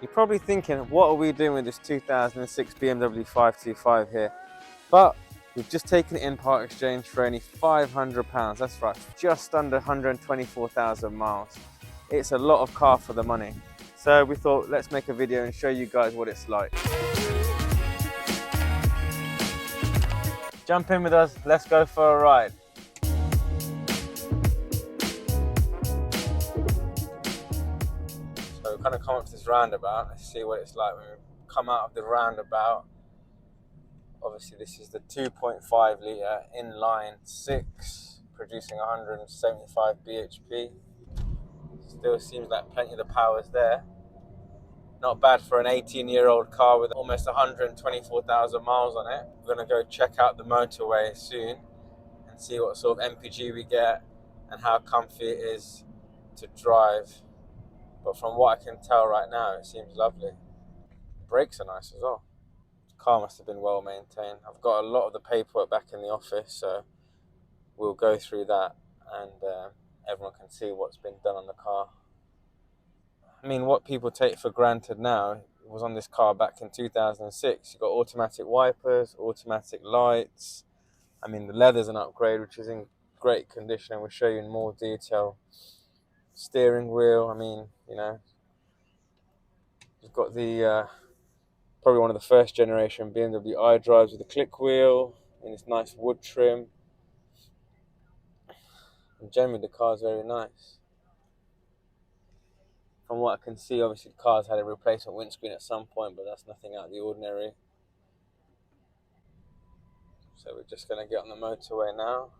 You're probably thinking, what are we doing with this 2006 BMW 525 here? But we've just taken it in part exchange for only £500. That's right, just under 124,000 miles. It's a lot of car for the money. So we thought, let's make a video and show you guys what it's like. Jump in with us, let's go for a ride. So we're kind of come up to this roundabout. Let's see what it's like when we come out of the roundabout. Obviously this is the 2.5 litre inline 6, producing 175 bhp. Still seems like plenty of the power's there. Not bad for an 18-year-old car with almost 124,000 miles on it. We're going to go check out the motorway soon and see what sort of MPG we get and how comfy it is to drive. But from what I can tell right now, it seems lovely. Brakes are nice as well. The car must have been well maintained. I've got a lot of the paperwork back in the office, so we'll go through that and everyone can see what's been done on the car. I mean, what people take for granted now was on this car back in 2006. You've got automatic wipers, automatic lights. I mean, the leather's an upgrade, which is in great condition, and we'll show you in more detail. Steering wheel, I mean, you know, you've got the probably one of the first generation BMW iDrives with a click wheel and this nice wood trim. And generally the car's very nice. From what I can see, obviously the car's had a replacement windscreen at some point, but that's nothing out of the ordinary. So we're just going to get on the motorway now.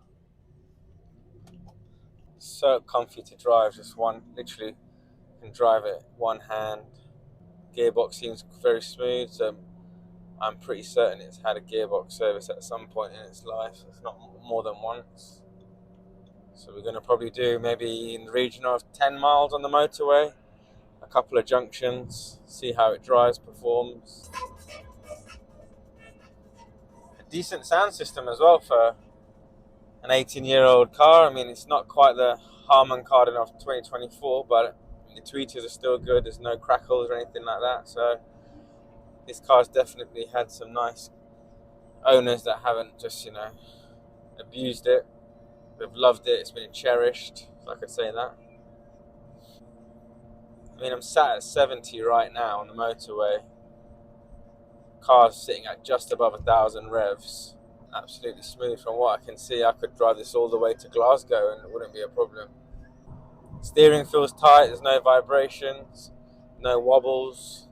So comfy to drive, just one, literally can drive it one hand. Gearbox seems very smooth, so I'm pretty certain it's had a gearbox service at some point in its life, if not more than once. So we're going to probably do maybe in the region of 10 miles on the motorway, a couple of junctions, see how it drives, performs. A decent sound system as well for an 18-year-old car. I mean, it's not quite the Harman Kardon of 2024, but the tweeters are still good. There's no crackles or anything like that. So this car's definitely had some nice owners that haven't just, you know, abused it. They've loved it. It's been cherished, if I could say that. I mean, I'm sat at 70 right now on the motorway. Car's sitting at just above 1,000 revs. Absolutely smooth. From what I can see, I could drive this all the way to Glasgow and it wouldn't be a problem. Steering feels tight, there's no vibrations, no wobbles.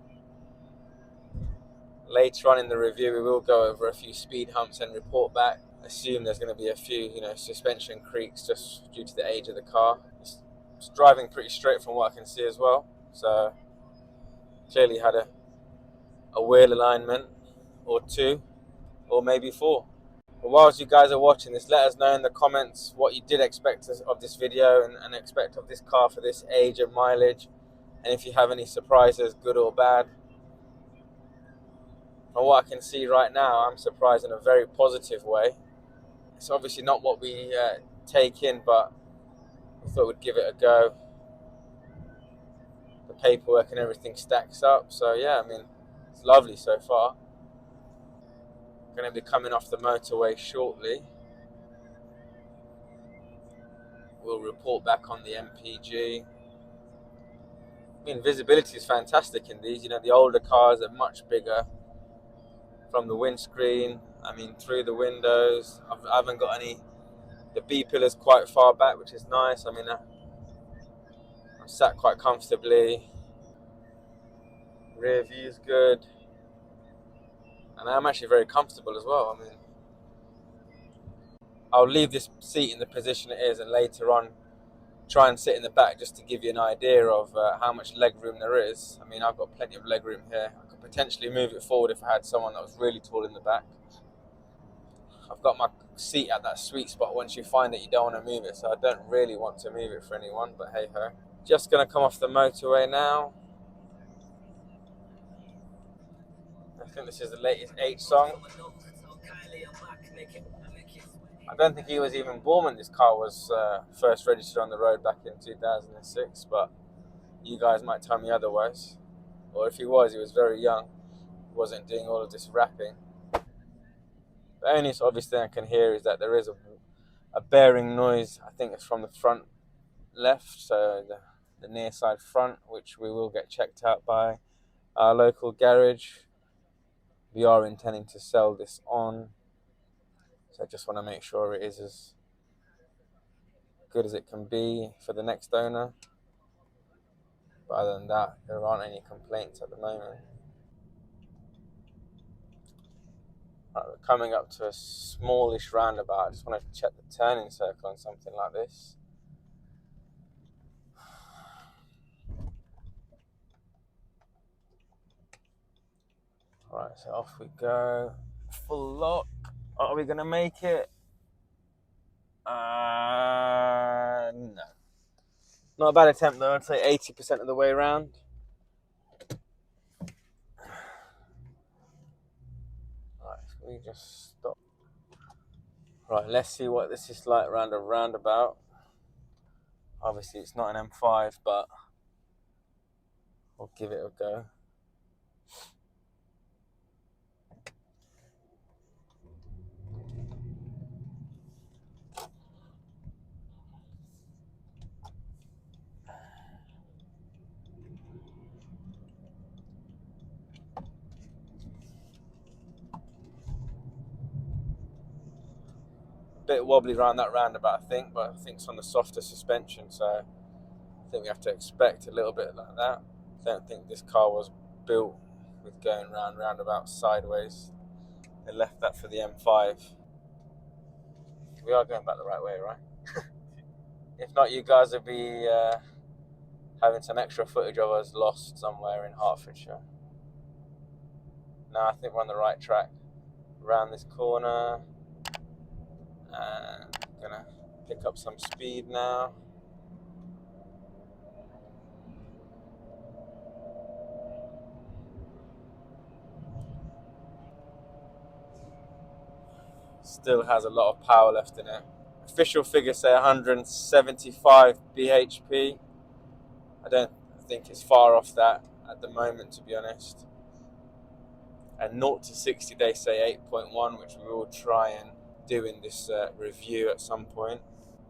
Later on in the review, we will go over a few speed humps and report back. I assume there's going to be a few, you know, suspension creaks just due to the age of the car. It's driving pretty straight from what I can see as well. So clearly had a wheel alignment or two, or maybe four. But whilst you guys are watching this, let us know in the comments what you did expect of this video and expect of this car for this age and mileage, and if you have any surprises, good or bad. From what I can see right now, I'm surprised in a very positive way. It's obviously not what we take in, but I thought we'd give it a go. The paperwork and everything stacks up, so yeah, I mean, it's lovely so far. Going to be coming off the motorway shortly. We'll report back on the MPG. I mean, visibility is fantastic in these. You know, the older cars are much bigger. From the windscreen, I mean, through the windows. I haven't got any. The B pillar's quite far back, which is nice. I mean, I'm sat quite comfortably. Rear view's good. And I'm actually very comfortable as well. I mean, I'll leave this seat in the position it is and later on try and sit in the back just to give you an idea of how much leg room there is. I mean, I've got plenty of leg room here. I could potentially move it forward if I had someone that was really tall in the back. I've got my seat at that sweet spot once you find that you don't want to move it, so I don't really want to move it for anyone, but hey ho. Just going to come off the motorway now. I think this is the latest H song. I don't think he was even born when this car was first registered on the road back in 2006, but you guys might tell me otherwise. or if he was very young. He wasn't doing all of this rapping. The only obvious thing I can hear is that there is a bearing noise. I think it's from the front left, so the near side front, which we will get checked out by our local garage. We are intending to sell this on, so I just want to make sure it is as good as it can be for the next owner. But other than that, there aren't any complaints at the moment. Right, we're coming up to a smallish roundabout. I just want to check the turning circle on something like this. Right, so off we go. Full lock. Are we going to make it? No. Not a bad attempt though. I'd say 80% of the way around. Right, so we just stop. Right, let's see what this is like around a roundabout. Obviously, it's not an M5, but we'll give it a go. Bit wobbly around that roundabout, I think, but I think it's on the softer suspension, so I think we have to expect a little bit like that. I don't think this car was built with going roundabout sideways. They left that for the M5. We are going back the right way, right? If not, you guys will be having some extra footage of us lost somewhere in Hertfordshire. No, I think we're on the right track. Around this corner. And gonna pick up some speed now. Still has a lot of power left in it. Official figures say 175 bhp. I don't think it's far off that at the moment, to be honest. And 0 to 60 they say 8.1, which we will try and do in this review at some point.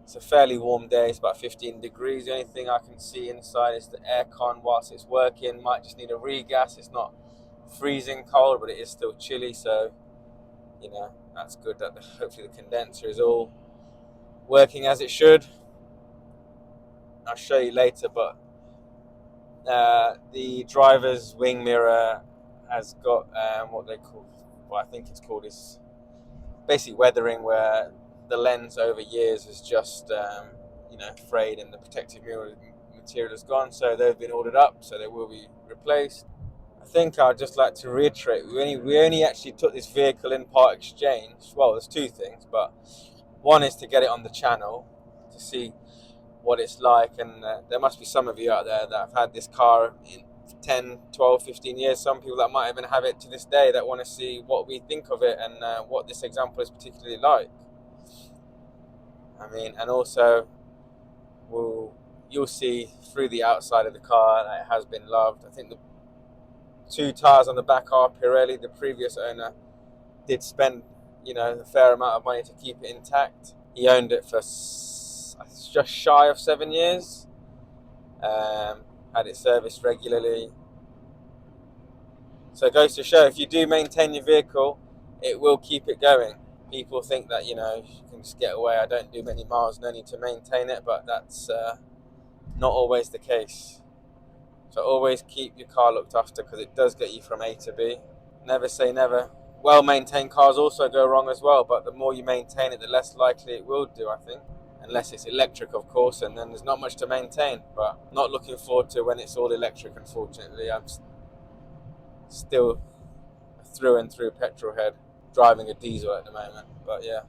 It's a fairly warm day. It's about 15 degrees. The only thing I can see inside is the aircon whilst it's working. Might just need a regas. It's not freezing cold, but it is still chilly, so you know that's good that hopefully the condenser is all working as it should. I'll show you later, but the driver's wing mirror has got what they call, what I think it's called, is basically weathering, where the lens over years has just frayed and the protective material is gone. So they've been ordered up, so they will be replaced. I think I'd just like to reiterate, we only actually took this vehicle in part exchange. Well, there's two things, but one is to get it on the channel to see what it's like, and there must be some of you out there that have had this car in 10, 12, 15 years, some people that might even have it to this day, that want to see what we think of it and what this example is particularly like. I mean, and also you'll see through the outside of the car that it has been loved. I think the two tires on the back are Pirelli. The previous owner did spend a fair amount of money to keep it intact. He owned it for just shy of 7 years. Had it serviced regularly. So it goes to show, if you do maintain your vehicle, it will keep it going. People think that you can just get away. I don't do many miles, no need to maintain it, but that's not always the case. So always keep your car looked after, because it does get you from A to B. Never say never. Well-maintained cars also go wrong as well, but the more you maintain it, the less likely it will do, I think. Unless it's electric, of course, and then there's not much to maintain. But not looking forward to when it's all electric, unfortunately. I'm still a through and through petrol head, driving a diesel at the moment. But yeah,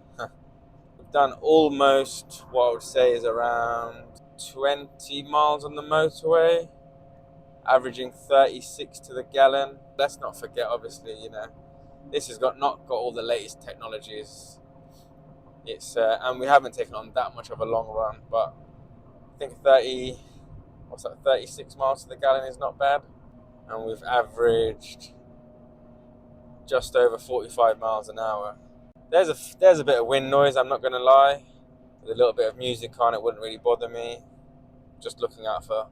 we've done almost what I would say is around 20 miles on the motorway, averaging 36 to the gallon. Let's not forget, obviously, this has not got all the latest technologies. It's and we haven't taken on that much of a long run, but I think 36 miles to the gallon is not bad. and we've averaged just over 45 miles an hour. There's a bit of wind noise, I'm not going to lie. With a little bit of music on, it wouldn't really bother me. Just looking out for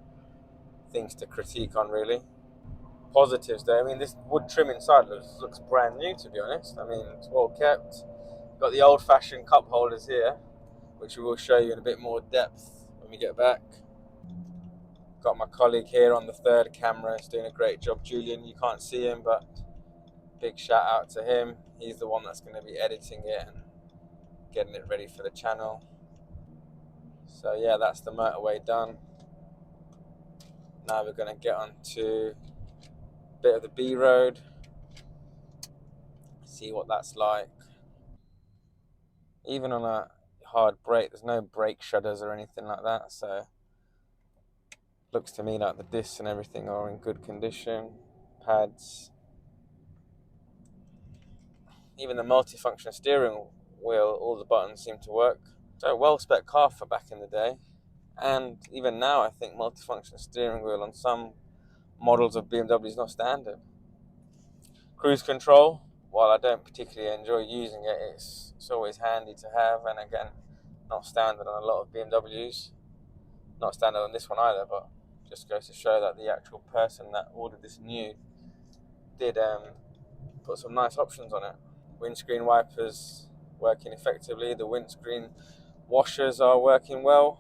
things to critique on, really. Positives though, I mean, this wood trim inside looks brand new, to be honest. I mean, it's well kept. Got the old-fashioned cup holders here, which we will show you in a bit more depth when we get back. Got my colleague here on the third camera. He's doing a great job. Julian, you can't see him, but big shout out to him. He's the one that's going to be editing it and getting it ready for the channel. So yeah, that's the motorway done. Now we're going to get on to a bit of the B road, see what that's like. Even on a hard brake, there's no brake shudders or anything like that, so looks to me like the discs and everything are in good condition. Pads, even the multifunction steering wheel, all the buttons seem to work. So well spec car for back in the day, and even now I think multifunction steering wheel on some models of BMW is not standard. Cruise control, while I don't particularly enjoy using it, it's always handy to have, and again, not standard on a lot of BMWs. Not standard on this one either, but just goes to show that the actual person that ordered this new did put some nice options on it. Windscreen wipers working effectively. The windscreen washers are working well.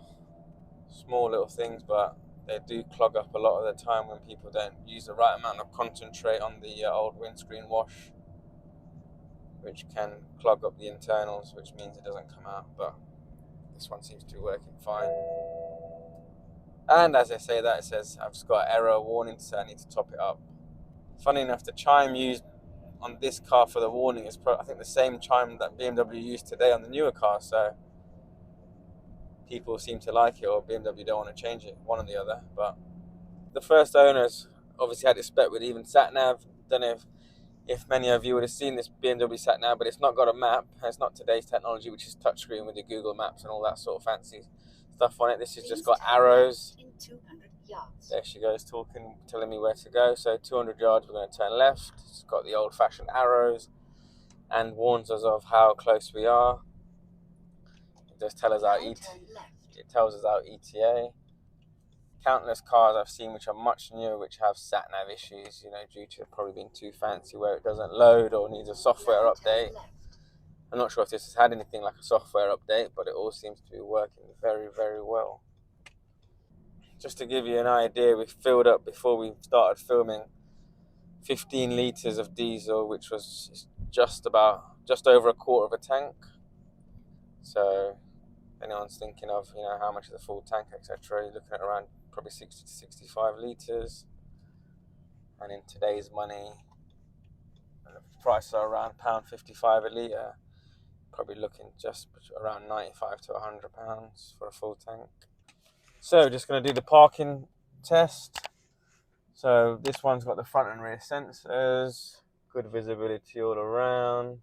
Small little things, but they do clog up a lot of the time when people don't use the right amount of concentrate on the old windscreen wash, which can clog up the internals, which means it doesn't come out, but this one seems to be working fine. And as I say that, it says I've just got an error warning, so I need to top it up. Funny enough, the chime used on this car for the warning is I think the same chime that BMW used today on the newer car, so people seem to like it, or BMW don't want to change it, one or the other. But the first owners obviously had it spec with even sat-nav. Don't know if many of you would have seen this BMW sat-nav, but it's not got a map. It's not today's technology, which is touchscreen with the Google Maps and all that sort of fancy stuff on it. This has just got arrows. There she goes talking, telling me where to go. So 200 yards, we're going to turn left. It's got the old-fashioned arrows and warns us of how close we are. It does tell us our it tells us our ETA. Countless cars I've seen which are much newer, which have sat-nav issues, due to probably being too fancy, where it doesn't load or needs a software update. I'm not sure if this has had anything like a software update, but it all seems to be working very, very well. Just to give you an idea, we filled up before we started filming 15 litres of diesel, which was just over a quarter of a tank. So if anyone's thinking of how much is a full tank, etc., you're looking at around probably 60 to 65 litres. And in today's money, the prices are around £1.55 a litre, probably looking just around £95 to £100 for a full tank. So just going to do the parking test. So this one's got the front and rear sensors, good visibility all around.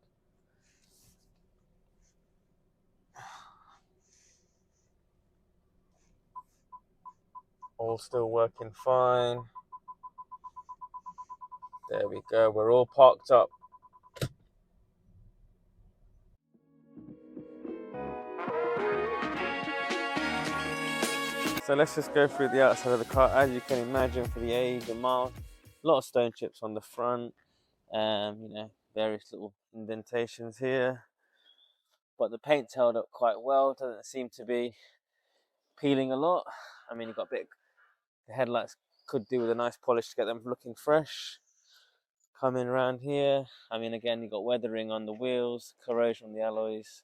All still working fine. There we go, we're all parked up. So let's just go through the outside of the car. As you can imagine, for the age and miles, a lot of stone chips on the front, various little indentations here. But the paint's held up quite well, doesn't seem to be peeling a lot. I mean, you've got the headlights could do with a nice polish to get them looking fresh. Coming around here, I mean, again, you've got weathering on the wheels, corrosion on the alloys.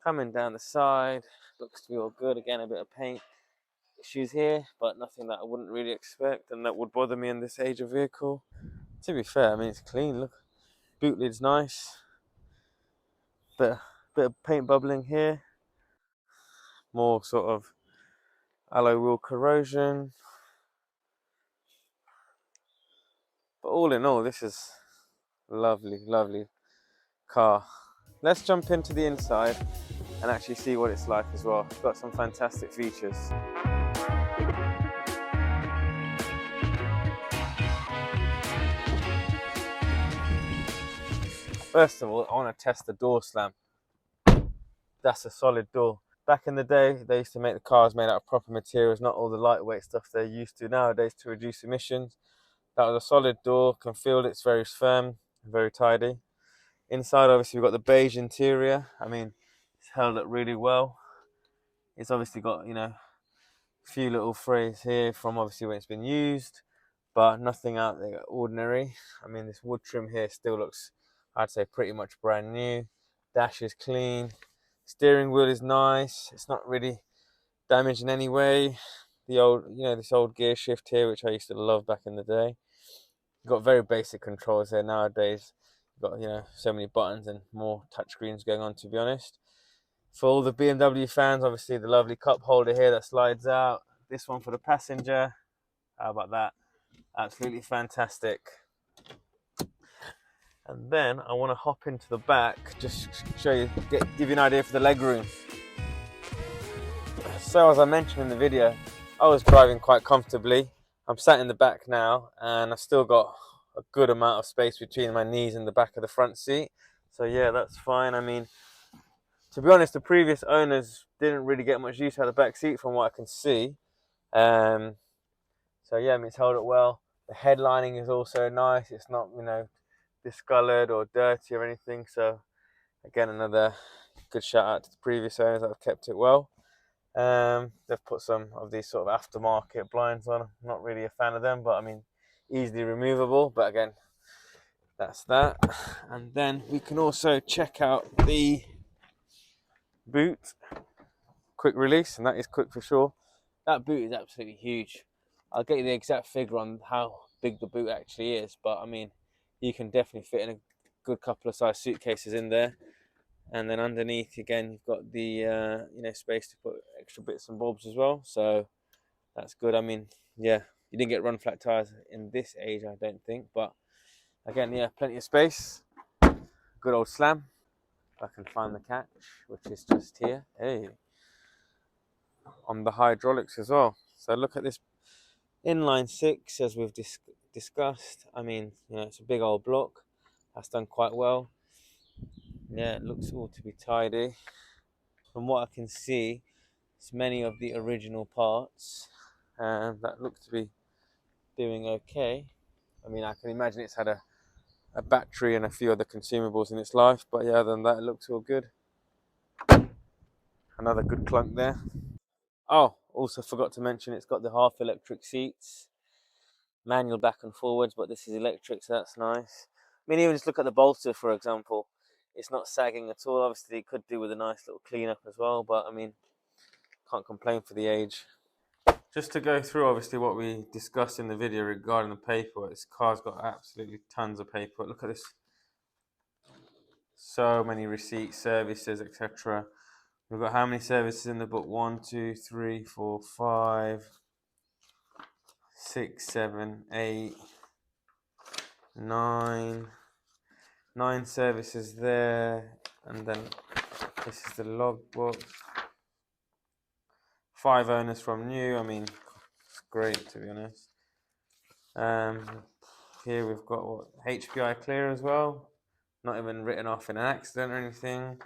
Coming down the side, looks to be all good. Again, a bit of paint issues here, but nothing that I wouldn't really expect and that would bother me in this age of vehicle. To be fair, I mean, it's clean. Look, boot lid's nice. Bit of paint bubbling here. More sort of alloy wheel corrosion. But all in all, this is a lovely, lovely car. Let's jump into the inside and actually see what it's like as well. It's got some fantastic features. First of all, I want to test the door slam. That's a solid door. Back in the day, they used to make the cars made out of proper materials, not all the lightweight stuff they're used to nowadays to reduce emissions. That was a solid door, can feel it's very firm, very tidy. Inside, obviously, we've got the beige interior. I mean, it's held up really well. It's obviously got, you know, a few little frays here from obviously when it's been used, but nothing out there ordinary. I mean, this wood trim here still looks, I'd say, pretty much brand new. Dash is clean. Steering wheel is nice. It's not really damaged in any way. The old, you know, this old gear shift here, which I used to love back in the day. You've got very basic controls there nowadays. You've got, you know, so many buttons and more touchscreens going on, to be honest. For all the BMW fans, obviously the lovely cup holder here that slides out. This one for the passenger. How about that? Absolutely fantastic. And then I want to hop into the back, just show you, give you an idea for the leg room. So as I mentioned in the video, I was driving quite comfortably. I'm sat in the back now, and I've still got a good amount of space between my knees and the back of the front seat. So yeah, that's fine. I mean, to be honest, the previous owners didn't really get much use out of the back seat from what I can see. So yeah, I mean, it's held up well. The headlining is also nice. It's not, you know, discolored or dirty or anything. So again, another good shout out to the previous owners that have kept it well. They've put some of these sort of aftermarket blinds on. I'm not really a fan of them, but I mean, easily removable. But again, that's that. And then we can also check out the boot. Quick release, and that is quick for sure. That boot is absolutely huge. I'll get you the exact figure on how big the boot actually is, but I mean, you can definitely fit in a good couple of size suitcases in there. And then underneath, again, you've got the you know, space to put extra bits and bobs as well. So that's good. I mean, yeah, you didn't get run flat tires in this age, I don't think. But again, yeah, plenty of space. Good old slam. If I can find the catch, which is just here. Hey, on the hydraulics as well. So look at this inline six, as we've discussed. I mean, you know, it's a big old block. That's done quite well. Yeah, it looks all to be tidy. From what I can see, it's many of the original parts that look to be doing okay. I mean, I can imagine it's had a battery and a few other consumables in its life, but yeah, other than that, it looks all good. Another good clunk there. Oh, also forgot to mention it's got the half electric seats, manual back and forwards, but this is electric, so that's nice. I mean, even just look at the bolster, for example. It's not sagging at all. Obviously, it could do with a nice little clean up as well, but I mean, can't complain for the age. Just to go through, obviously, what we discussed in the video regarding the paperwork. This car's got absolutely tons of paperwork. Look at this. So many receipts, services, etc. We've got how many services in the book? 1, 2, 3, 4, 5, 6, 7, 8, 9. 9 services there. And then this is the logbook. 5 owners from new. I mean, it's great, to be honest. Here we've got what, HPI clear as well. Not even written off in an accident or anything.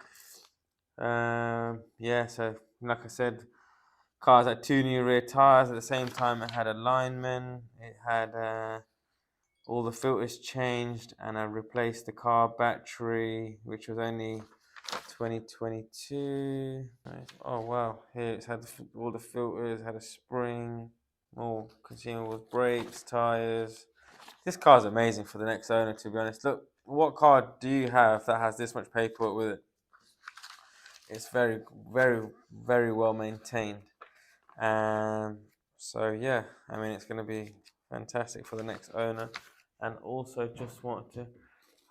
Yeah, so like I said, cars had 2 new rear tires. At the same time, it had a lineman. It had all the filters changed, and I replaced the car battery, which was only 2022. Right. Oh wow, here it's had all the filters, had a spring, more consumables, brakes, tires. This car's amazing for the next owner, to be honest. Look, what car do you have that has this much paperwork with it? It's very, very, very well maintained. So yeah, I mean, it's going to be fantastic for the next owner. And also just want to,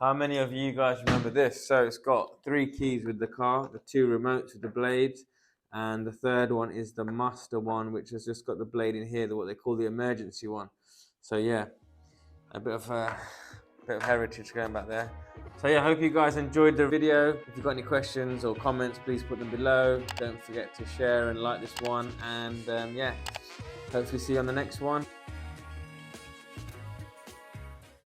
how many of you guys remember this? So it's got 3 keys with the car, the 2 remotes with the blades, and the third one is the master one, which has just got the blade in here, what they call the emergency one. So yeah, a bit of heritage going back there. So yeah, I hope you guys enjoyed the video. If you've got any questions or comments, please put them below. Don't forget to share and like this one, and yeah, hopefully see you on the next one.